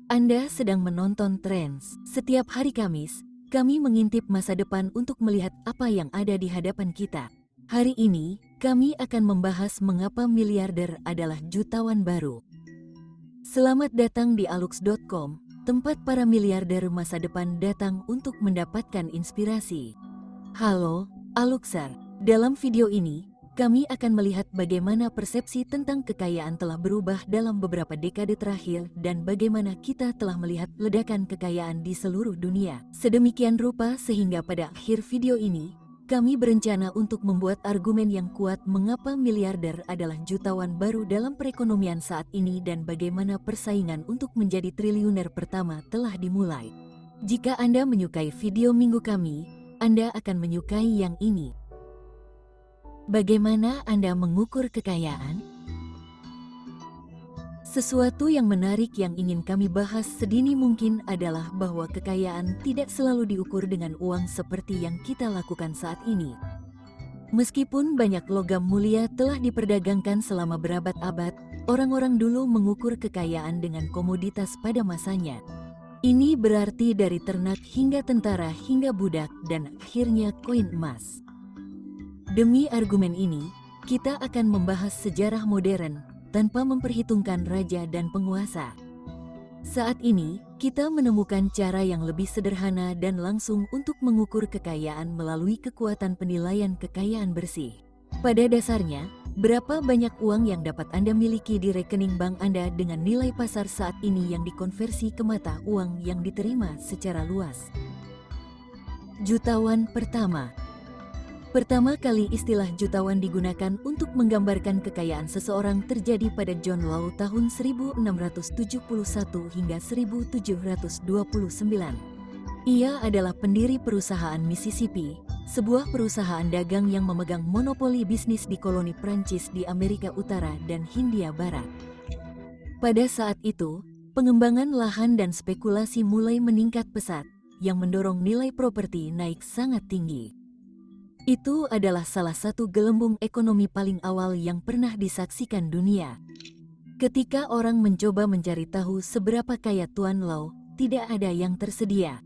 Anda sedang menonton Trends. Setiap hari Kamis, kami mengintip masa depan untuk melihat apa yang ada di hadapan kita. Hari ini, kami akan membahas mengapa miliarder adalah jutawan baru. Selamat datang di alux.com, tempat para miliarder masa depan datang untuk mendapatkan inspirasi. Halo, Aluxer. Dalam video ini, kami akan melihat bagaimana persepsi tentang kekayaan telah berubah dalam beberapa dekade terakhir dan bagaimana kita telah melihat ledakan kekayaan di seluruh dunia. Sedemikian rupa sehingga pada akhir video ini, kami berencana untuk membuat argumen yang kuat mengapa miliarder adalah jutawan baru dalam perekonomian saat ini dan bagaimana persaingan untuk menjadi triliuner pertama telah dimulai. Jika Anda menyukai video minggu kami, Anda akan menyukai yang ini. Bagaimana Anda mengukur kekayaan? Sesuatu yang menarik yang ingin kami bahas sedini mungkin adalah bahwa kekayaan tidak selalu diukur dengan uang seperti yang kita lakukan saat ini. Meskipun banyak logam mulia telah diperdagangkan selama berabad-abad, orang-orang dulu mengukur kekayaan dengan komoditas pada masanya. Ini berarti dari ternak hingga tentara hingga budak dan akhirnya koin emas. Demi argumen ini, kita akan membahas sejarah modern tanpa memperhitungkan raja dan penguasa. Saat ini, kita menemukan cara yang lebih sederhana dan langsung untuk mengukur kekayaan melalui kekuatan penilaian kekayaan bersih. Pada dasarnya, berapa banyak uang yang dapat Anda miliki di rekening bank Anda dengan nilai pasar saat ini yang dikonversi ke mata uang yang diterima secara luas? Jutawan pertama. Pertama kali istilah jutawan digunakan untuk menggambarkan kekayaan seseorang terjadi pada John Law tahun 1671 hingga 1729. Ia adalah pendiri perusahaan Mississippi, sebuah perusahaan dagang yang memegang monopoli bisnis di koloni Prancis di Amerika Utara dan Hindia Barat. Pada saat itu, pengembangan lahan dan spekulasi mulai meningkat pesat, yang mendorong nilai properti naik sangat tinggi. Itu adalah salah satu gelembung ekonomi paling awal yang pernah disaksikan dunia. Ketika orang mencoba mencari tahu seberapa kaya Tuan Law, tidak ada yang tersedia.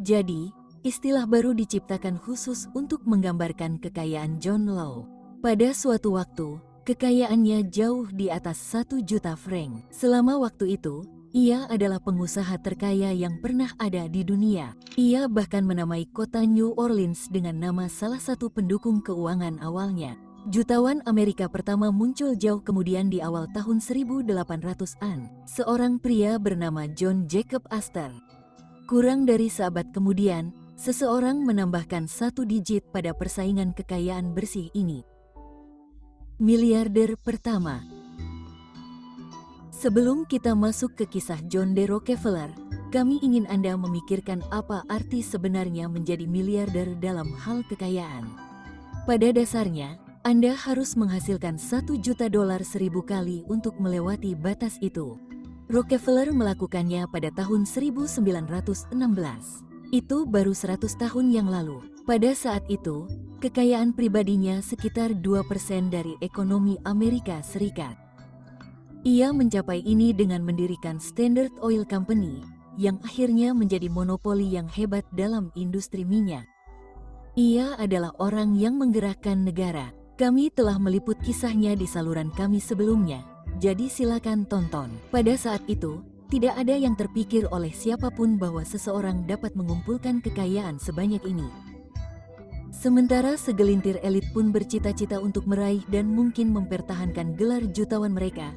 Jadi, istilah baru diciptakan khusus untuk menggambarkan kekayaan John Law. Pada suatu waktu, kekayaannya jauh di atas 1 juta franc. Selama waktu itu, ia adalah pengusaha terkaya yang pernah ada di dunia. Ia bahkan menamai kota New Orleans dengan nama salah satu pendukung keuangan awalnya. Jutawan Amerika pertama muncul jauh kemudian di awal tahun 1800-an. Seorang pria bernama John Jacob Astor. Kurang dari seabad kemudian, seseorang menambahkan 1 digit pada persaingan kekayaan bersih ini. Miliarder pertama. Sebelum kita masuk ke kisah John D. Rockefeller, kami ingin Anda memikirkan apa arti sebenarnya menjadi miliarder dalam hal kekayaan. Pada dasarnya, Anda harus menghasilkan $1 juta 1.000 kali untuk melewati batas itu. Rockefeller melakukannya pada tahun 1916. Itu baru 100 tahun yang lalu. Pada saat itu, kekayaan pribadinya sekitar 2% dari ekonomi Amerika Serikat. Ia mencapai ini dengan mendirikan Standard Oil Company, yang akhirnya menjadi monopoli yang hebat dalam industri minyak. Ia adalah orang yang menggerakkan negara. Kami telah meliput kisahnya di saluran kami sebelumnya, jadi silakan tonton. Pada saat itu, tidak ada yang terpikir oleh siapapun bahwa seseorang dapat mengumpulkan kekayaan sebanyak ini. Sementara segelintir elit pun bercita-cita untuk meraih dan mungkin mempertahankan gelar jutawan mereka,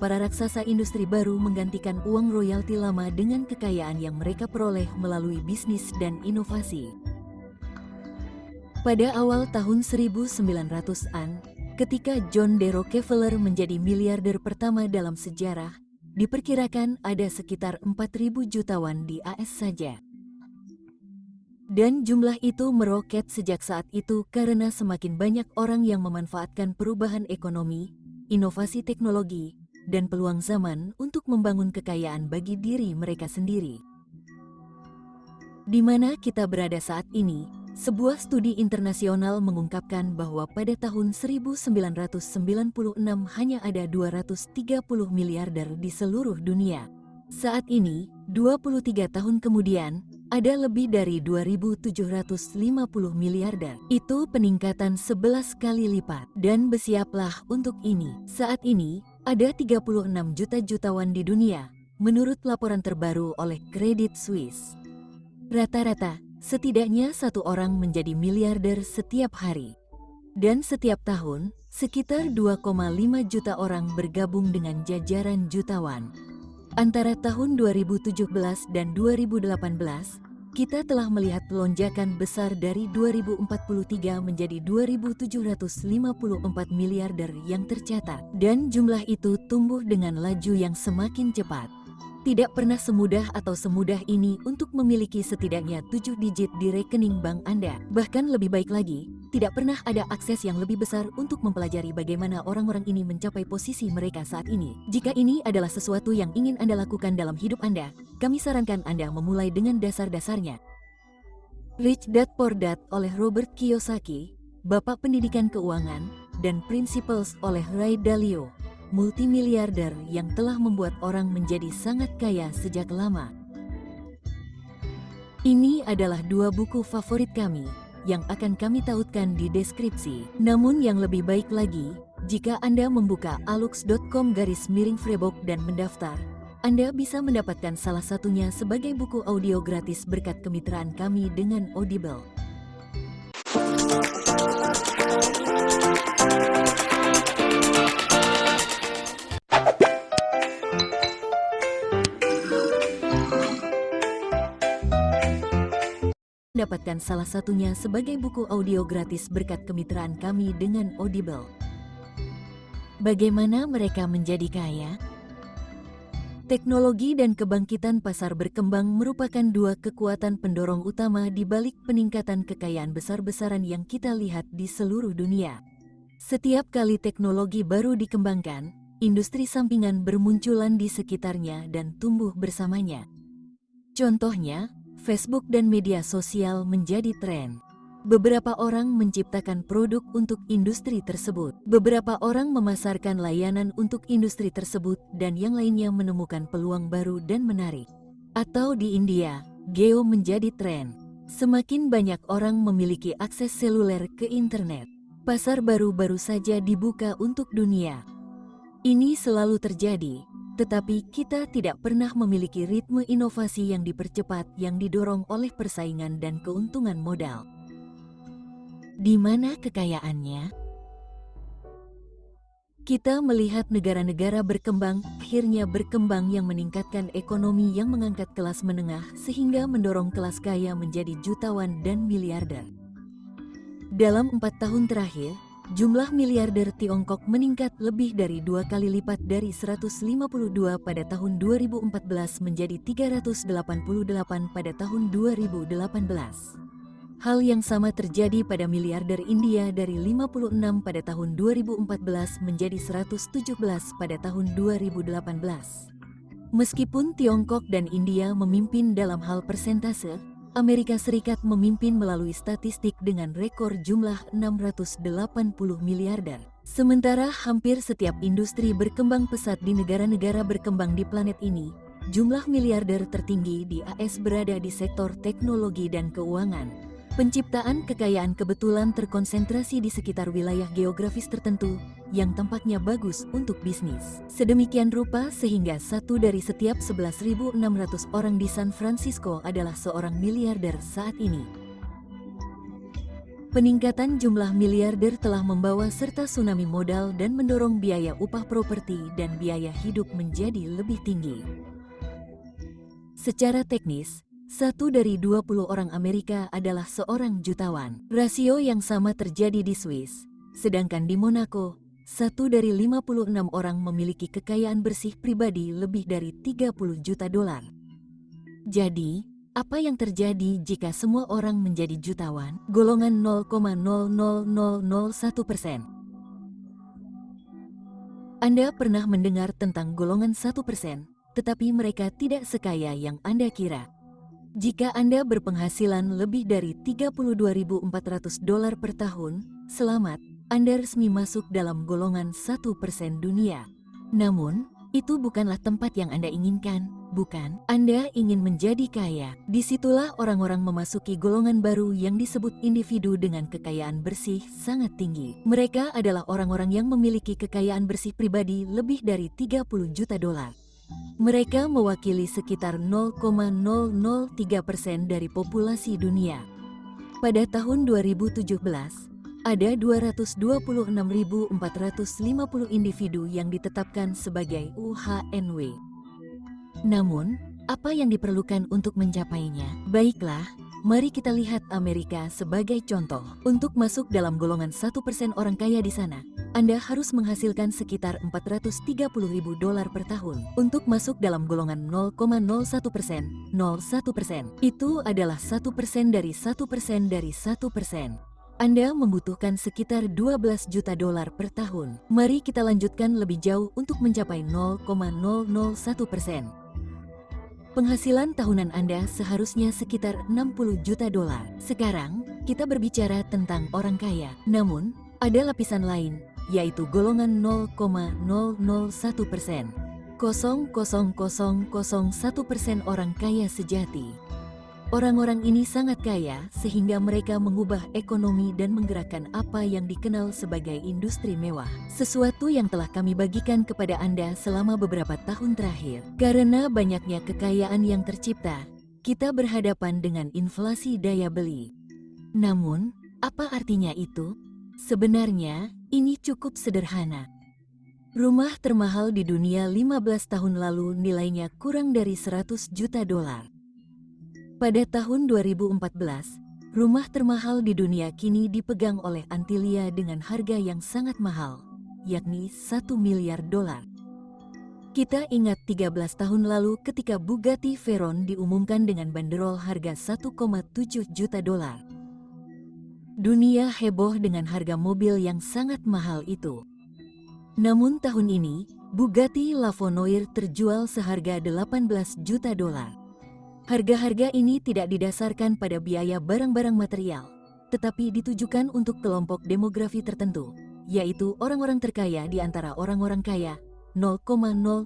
para raksasa industri baru menggantikan uang royalti lama dengan kekayaan yang mereka peroleh melalui bisnis dan inovasi. Pada awal tahun 1900-an, ketika John D. Rockefeller menjadi miliarder pertama dalam sejarah, diperkirakan ada sekitar 4.000 jutawan di AS saja. Dan jumlah itu meroket sejak saat itu karena semakin banyak orang yang memanfaatkan perubahan ekonomi, inovasi teknologi, dan peluang zaman untuk membangun kekayaan bagi diri mereka sendiri. Di mana kita berada saat ini, sebuah studi internasional mengungkapkan bahwa pada tahun 1996 hanya ada 230 miliarder di seluruh dunia. Saat ini, 23 tahun kemudian, ada lebih dari 2.750 miliarder. Itu peningkatan 11 kali lipat. Dan bersiaplah untuk ini. Saat ini, ada 36 juta jutawan di dunia, menurut laporan terbaru oleh Credit Suisse. Rata-rata, setidaknya satu orang menjadi miliarder setiap hari. Dan setiap tahun, sekitar 2,5 juta orang bergabung dengan jajaran jutawan. Antara tahun 2017 dan 2018, kita telah melihat lonjakan besar dari 2043 menjadi 2.754 miliarder yang tercatat. Dan jumlah itu tumbuh dengan laju yang semakin cepat. Tidak pernah semudah atau semudah ini untuk memiliki setidaknya 7 digit di rekening bank Anda. Bahkan lebih baik lagi, tidak pernah ada akses yang lebih besar untuk mempelajari bagaimana orang-orang ini mencapai posisi mereka saat ini. Jika ini adalah sesuatu yang ingin Anda lakukan dalam hidup Anda, kami sarankan Anda memulai dengan dasar-dasarnya. Rich Dad Poor Dad oleh Robert Kiyosaki, Bapak Pendidikan Keuangan, dan Principles oleh Ray Dalio, multimiliarder yang telah membuat orang menjadi sangat kaya sejak lama. Ini adalah dua buku favorit kami, yang akan kami tautkan di deskripsi. Namun yang lebih baik lagi, jika Anda membuka alux.com/Freiburg dan mendaftar, Anda bisa mendapatkan salah satunya sebagai buku audio gratis berkat kemitraan kami dengan Audible. Dapatkan salah satunya sebagai buku audio gratis berkat kemitraan kami dengan Audible. Bagaimana mereka menjadi kaya? Teknologi dan kebangkitan pasar berkembang merupakan dua kekuatan pendorong utama di balik peningkatan kekayaan besar-besaran yang kita lihat di seluruh dunia. Setiap kali teknologi baru dikembangkan, industri sampingan bermunculan di sekitarnya dan tumbuh bersamanya. Contohnya, Facebook dan media sosial menjadi tren. Beberapa orang menciptakan produk untuk industri tersebut. Beberapa orang memasarkan layanan untuk industri tersebut dan yang lainnya menemukan peluang baru dan menarik. Atau di India, geo menjadi tren. Semakin banyak orang memiliki akses seluler ke internet. Pasar baru-baru saja dibuka untuk dunia. Ini selalu terjadi. Tetapi kita tidak pernah memiliki ritme inovasi yang dipercepat yang didorong oleh persaingan dan keuntungan modal. Di mana kekayaannya? Kita melihat negara-negara berkembang akhirnya berkembang yang meningkatkan ekonomi yang mengangkat kelas menengah sehingga mendorong kelas kaya menjadi jutawan dan miliarder. Dalam 4 tahun terakhir, jumlah miliarder Tiongkok meningkat lebih dari 2 kali lipat dari 152 pada tahun 2014 menjadi 388 pada tahun 2018. Hal yang sama terjadi pada miliarder India dari 56 pada tahun 2014 menjadi 117 pada tahun 2018. Meskipun Tiongkok dan India memimpin dalam hal persentase, Amerika Serikat memimpin melalui statistik dengan rekor jumlah 680 miliarder. Sementara hampir setiap industri berkembang pesat di negara-negara berkembang di planet ini, jumlah miliarder tertinggi di AS berada di sektor teknologi dan keuangan. Penciptaan kekayaan kebetulan terkonsentrasi di sekitar wilayah geografis tertentu yang tampaknya bagus untuk bisnis. Sedemikian rupa sehingga 1 dari setiap 11.600 orang di San Francisco adalah seorang miliarder saat ini. Peningkatan jumlah miliarder telah membawa serta tsunami modal dan mendorong biaya upah properti dan biaya hidup menjadi lebih tinggi. Secara teknis, 1 dari 20 orang Amerika adalah seorang jutawan. Rasio yang sama terjadi di Swiss, sedangkan di Monaco, 1 dari 56 orang memiliki kekayaan bersih pribadi lebih dari 30 juta dolar. Jadi, apa yang terjadi jika semua orang menjadi jutawan? Golongan 0,00001%. Anda pernah mendengar tentang golongan 1%, tetapi mereka tidak sekaya yang Anda kira. Jika Anda berpenghasilan lebih dari 32.400 dolar per tahun, selamat, Anda resmi masuk dalam golongan 1% dunia. Namun, Itu bukanlah tempat yang Anda inginkan, bukan? Anda ingin menjadi kaya. Disitulah orang-orang memasuki golongan baru yang disebut individu dengan kekayaan bersih sangat tinggi. Mereka adalah orang-orang yang memiliki kekayaan bersih pribadi lebih dari 30 juta dolar. Mereka mewakili sekitar 0,003% dari populasi dunia. Pada tahun 2017, ada 226.450 individu yang ditetapkan sebagai UHNW. Namun, apa yang diperlukan untuk mencapainya? Baiklah, mari kita lihat Amerika sebagai contoh. Untuk masuk dalam golongan 1% orang kaya di sana, Anda harus menghasilkan sekitar 430.000 dolar per tahun. Untuk masuk dalam golongan 0,01%, 01%, itu adalah 1% dari 1% dari 1%. Anda membutuhkan sekitar 12 juta dolar per tahun. Mari kita lanjutkan lebih jauh untuk mencapai 0,001%. Penghasilan tahunan Anda seharusnya sekitar 60 juta dolar. Sekarang, kita berbicara tentang orang kaya. Namun, ada lapisan lain, yaitu golongan 0,001%. 0,00001% orang kaya sejati. Orang-orang ini sangat kaya sehingga mereka mengubah ekonomi dan menggerakkan apa yang dikenal sebagai industri mewah. Sesuatu yang telah kami bagikan kepada Anda selama beberapa tahun terakhir. Karena banyaknya kekayaan yang tercipta, kita berhadapan dengan inflasi daya beli. Namun, apa artinya itu? Sebenarnya, ini cukup sederhana. Rumah termahal di dunia 15 tahun lalu nilainya kurang dari 100 juta dolar. Pada tahun 2014, rumah termahal di dunia kini dipegang oleh Antilia dengan harga yang sangat mahal, yakni 1 miliar dolar. Kita ingat 13 tahun lalu ketika Bugatti Veyron diumumkan dengan banderol harga 1,7 juta dolar. Dunia heboh dengan harga mobil yang sangat mahal itu. Namun tahun ini, Bugatti Lavonoir terjual seharga 18 juta dolar. Harga-harga ini tidak didasarkan pada biaya barang-barang material, tetapi ditujukan untuk kelompok demografi tertentu, yaitu orang-orang terkaya di antara orang-orang kaya, 0,001%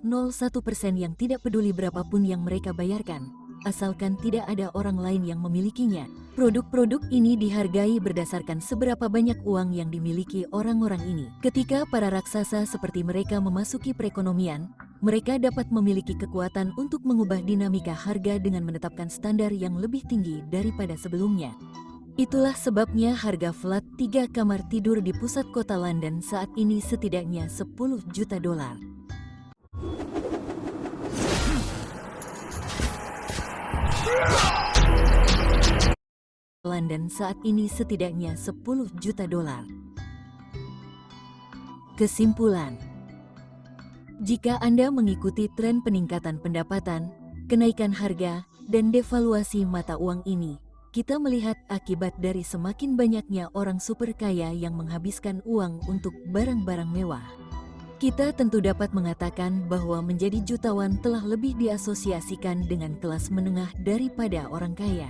yang tidak peduli berapapun yang mereka bayarkan, asalkan tidak ada orang lain yang memilikinya. Produk-produk ini dihargai berdasarkan seberapa banyak uang yang dimiliki orang-orang ini. Ketika para raksasa seperti mereka memasuki perekonomian, mereka dapat memiliki kekuatan untuk mengubah dinamika harga dengan menetapkan standar yang lebih tinggi daripada sebelumnya. Itulah sebabnya harga flat 3 kamar tidur di pusat kota London saat ini setidaknya 10 juta dolar. London saat ini setidaknya 10 juta dolar. Kesimpulan: jika Anda mengikuti tren peningkatan pendapatan, kenaikan harga, dan devaluasi mata uang ini, kita melihat akibat dari semakin banyaknya orang super kaya yang menghabiskan uang untuk barang-barang mewah. Kita tentu dapat mengatakan bahwa menjadi jutawan telah lebih diasosiasikan dengan kelas menengah daripada orang kaya.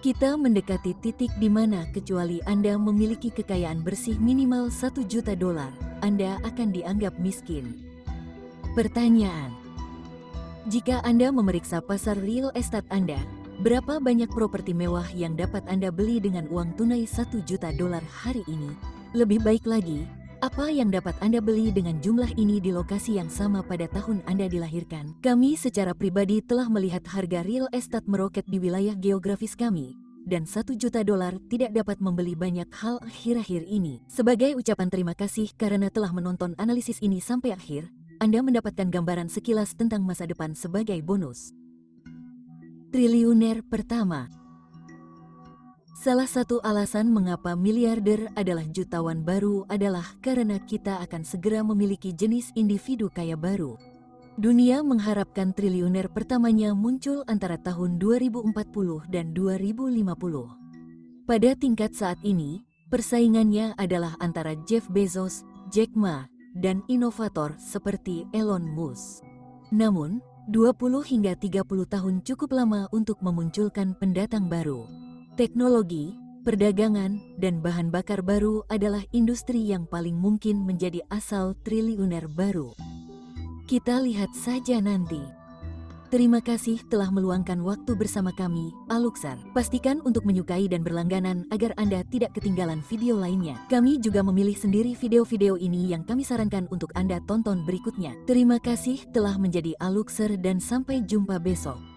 Kita mendekati titik di mana kecuali Anda memiliki kekayaan bersih minimal 1 juta dolar, Anda akan dianggap miskin. Pertanyaan: jika Anda memeriksa pasar real estate Anda, berapa banyak properti mewah yang dapat Anda beli dengan uang tunai 1 juta dolar hari ini? Lebih baik lagi, apa yang dapat Anda beli dengan jumlah ini di lokasi yang sama pada tahun Anda dilahirkan? Kami secara pribadi telah melihat harga real estate meroket di wilayah geografis kami, dan 1 juta dolar tidak dapat membeli banyak hal akhir-akhir ini. Sebagai ucapan terima kasih karena telah menonton analisis ini sampai akhir, Anda mendapatkan gambaran sekilas tentang masa depan sebagai bonus. Triliuner pertama. Salah satu alasan mengapa miliarder adalah jutawan baru adalah karena kita akan segera memiliki jenis individu kaya baru. Dunia mengharapkan triliuner pertamanya muncul antara tahun 2040 dan 2050. Pada tingkat saat ini, persaingannya adalah antara Jeff Bezos, Jack Ma, dan inovator seperti Elon Musk. Namun, 20 hingga 30 tahun cukup lama untuk memunculkan pendatang baru. Teknologi, perdagangan, dan bahan bakar baru adalah industri yang paling mungkin menjadi asal triliuner baru. Kita lihat saja nanti. Terima kasih telah meluangkan waktu bersama kami, Aluxar. Pastikan untuk menyukai dan berlangganan agar Anda tidak ketinggalan video lainnya. Kami juga memilih sendiri video-video ini yang kami sarankan untuk Anda tonton berikutnya. Terima kasih telah menjadi Aluxar dan sampai jumpa besok.